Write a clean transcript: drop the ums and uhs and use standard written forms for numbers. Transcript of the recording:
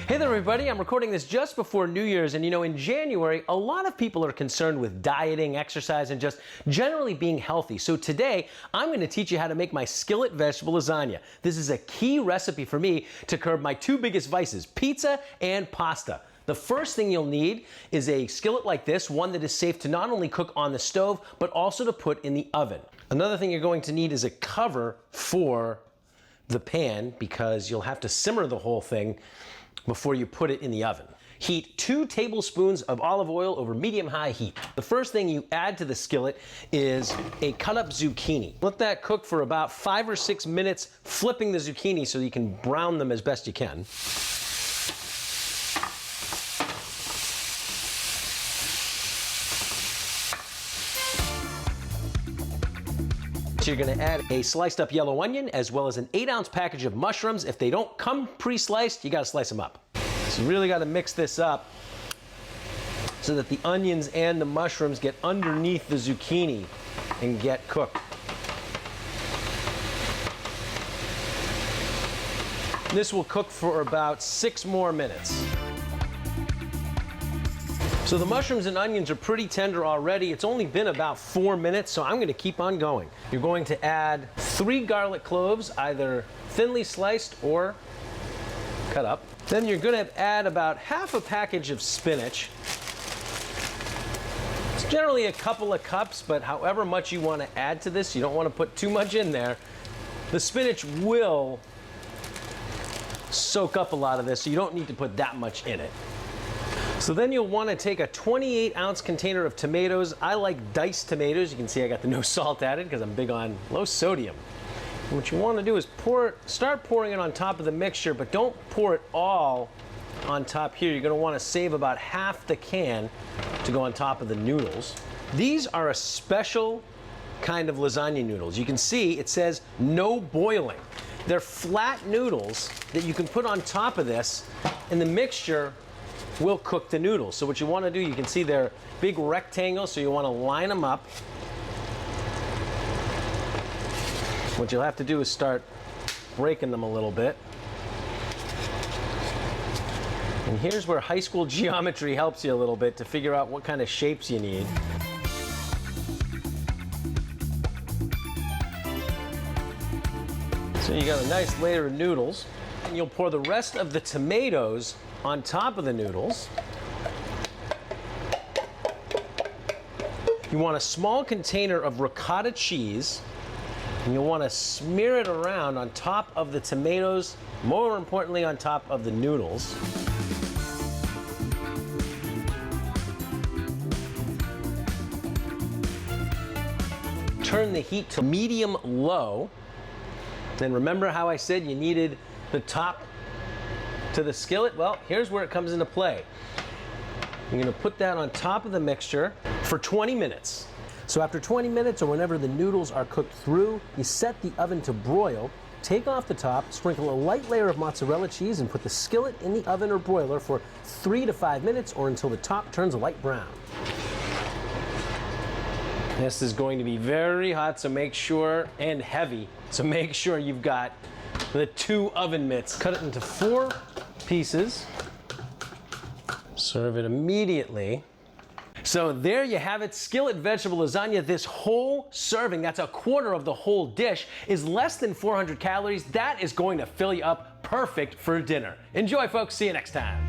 Hey there everybody, I'm recording this just before New Year's, and you know, in January, a lot of people are concerned with dieting, exercise, and just generally being healthy. So today, I'm going to teach you how to make my skillet vegetable lasagna. This is a key recipe for me to curb my two biggest vices, pizza and pasta. The first thing you'll need is a skillet like this, one that is safe to not only cook on the stove, but also to put in the oven. Another thing you're going to need is a cover for the pan, because you'll have to simmer the whole thing before you put it in the oven. Heat 2 tablespoons of olive oil over medium-high heat. The first thing you add to the skillet is a cut-up zucchini. Let that cook for about 5 or 6 minutes, flipping the zucchini so you can brown them as best you can. So you're going to add a sliced up yellow onion as well as an 8-ounce package of mushrooms. If they don't come pre-sliced, you got to slice them up. So you really got to mix this up so that the onions and the mushrooms get underneath the zucchini and get cooked. This will cook for about 6 more minutes. So the mushrooms and onions are pretty tender already. It's only been about 4 minutes, so I'm going to keep on going. You're going to add 3 garlic cloves, either thinly sliced or cut up. Then you're going to add about half a package of spinach. It's generally a couple of cups, but however much you want to add to this, you don't want to put too much in there. The spinach will soak up a lot of this, so you don't need to put that much in it. So then you'll want to take a 28-ounce container of tomatoes. I like diced tomatoes. You can see I got the no salt added because I'm big on low sodium. And what you want to do is start pouring it on top of the mixture, but don't pour it all on top here. You're going to want to save about half the can to go on top of the noodles. These are a special kind of lasagna noodles. You can see it says no boiling. They're flat noodles that you can put on top of this, and the mixture will cook the noodles. So what you want to do, you can see they're big rectangles, so you want to line them up. What you'll have to do is start breaking them a little bit. And here's where high school geometry helps you a little bit to figure out what kind of shapes you need. So you got a nice layer of noodles, and you'll pour the rest of the tomatoes on top of the noodles. You want a small container of ricotta cheese, and you'll want to smear it around on top of the tomatoes, more importantly on top of the noodles. Turn the heat to medium-low. Then remember how I said you needed the top to the skillet? Well, here's where it comes into play. You're going to put that on top of the mixture for 20 minutes. So after 20 minutes, or whenever the noodles are cooked through, you set the oven to broil, take off the top, sprinkle a light layer of mozzarella cheese, and put the skillet in the oven or broiler for 3 to 5 minutes, or until the top turns a light brown. This is going to be very hot, so make sure, and heavy, so make sure you've got the 2 oven mitts. Cut it into 4 pieces. Serve it immediately. So there you have it, skillet vegetable lasagna. This whole serving, that's a quarter of the whole dish, is less than 400 calories. That is going to fill you up perfect for dinner. Enjoy, folks. See you next time.